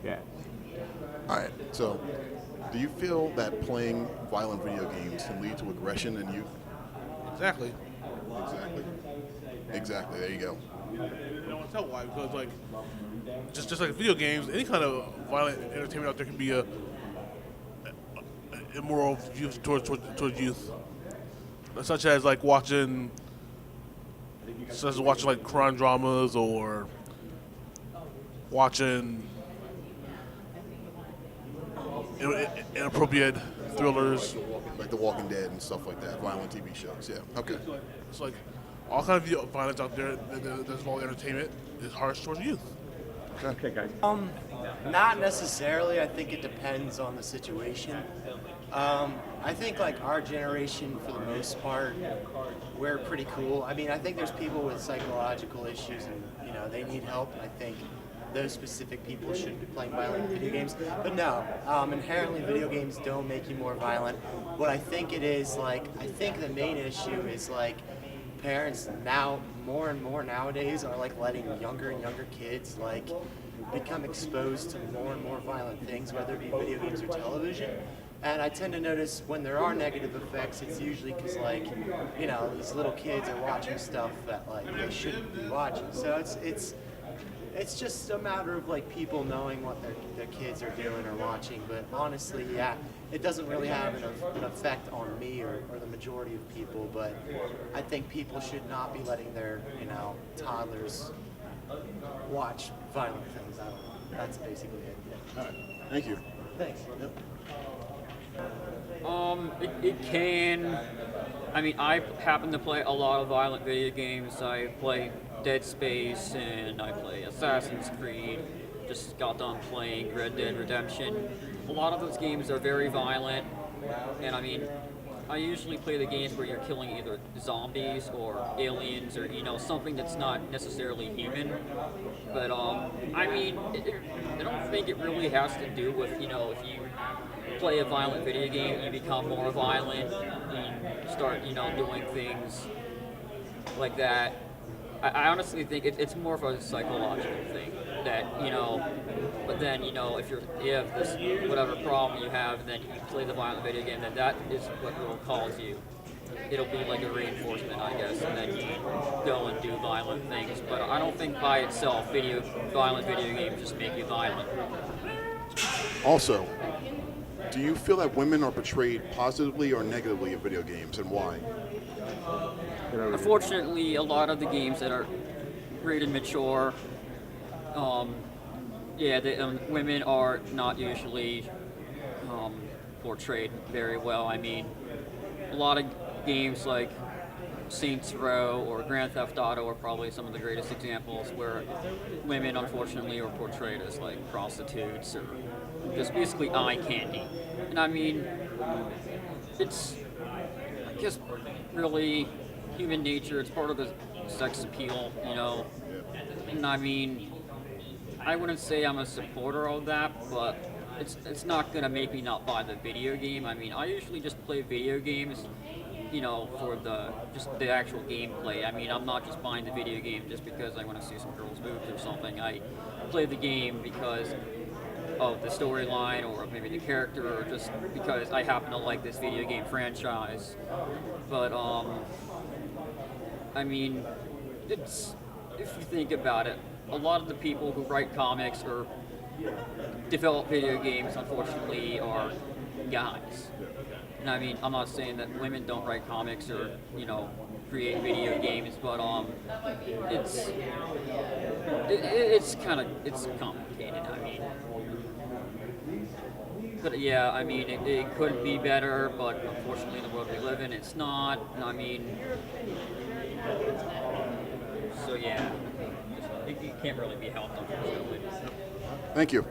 Yeah. All right. So, do you feel that playing violent video games can lead to aggression in youth? Exactly. Exactly. Exactly. There you go. I don't want to tell why, because like just like video games, any kind of violent entertainment out there can be a immoral view towards youth, such as like watching like crime dramas or watching inappropriate thrillers. Like The Walking Dead and stuff like that, violent TV shows. Yeah. Okay. It's like all kind of violence out there that's involved entertainment is harsh towards youth. Okay, guys. Not necessarily. I think it depends on the situation. I think like our generation, for the most part, we're pretty cool. I mean, I think there's people with psychological issues, and they need help. I think those specific people shouldn't be playing violent video games. But no, inherently video games don't make you more violent. What I think it is, like, I think the main issue is like parents now more and more nowadays are like letting younger and younger kids like become exposed to more and more violent things, whether it be video games or television. And I tend to notice when there are negative effects, it's usually because like, these little kids are watching stuff that like they shouldn't be watching. So it's just a matter of like people knowing what their kids are doing or watching. But honestly, yeah, it doesn't really have an effect on me or the majority of people. But I think people should not be letting their toddlers watch violent things. I don't know. That's basically it. Yeah. All right. Thank you. Thanks. Yep. It can. I mean, I happen to play a lot of violent video games. I play Dead Space and I play Assassin's Creed. Just got done playing Red Dead Redemption. A lot of those games are very violent, and I mean, I usually play the games where you're killing either zombies or aliens or something that's not necessarily human. But I mean, I don't think it really has to do with if you play a violent video game, you become more violent, you start doing things like that. I honestly think it's more of a psychological thing that but then if you have this whatever problem you have, then you play the violent video game, then that is what will cause you. It'll be like a reinforcement, I guess, and then you go and do violent things. But I don't think by itself violent video games just make you violent. Also, do you feel that women are portrayed positively or negatively in video games, and why? Unfortunately, a lot of the games that are rated mature, women are not usually portrayed very well. I mean, a lot of games like Saints Row or Grand Theft Auto are probably some of the greatest examples where women, unfortunately, are portrayed as like prostitutes or just basically eye candy. And I mean, it's, I guess, really human nature. It's part of the sex appeal, And I mean, I wouldn't say I'm a supporter of that, but it's not gonna make me not buy the video game. I mean, I usually just play video games, for the actual gameplay. I mean, I'm not just buying the video game just because I want to see some girls' boobs or something. I play the game because of the storyline or maybe the character or just because I happen to like this video game franchise. But I mean, it's, if you think about it, a lot of the people who write comics or develop video games, unfortunately, are guys. And I mean, I'm not saying that women don't write comics or, create video games, but it's complicated. I mean, but yeah, I mean, it could be better, but unfortunately, in the world we live in, it's not. And I mean, so yeah, it can't really be helped, unfortunately. Thank you.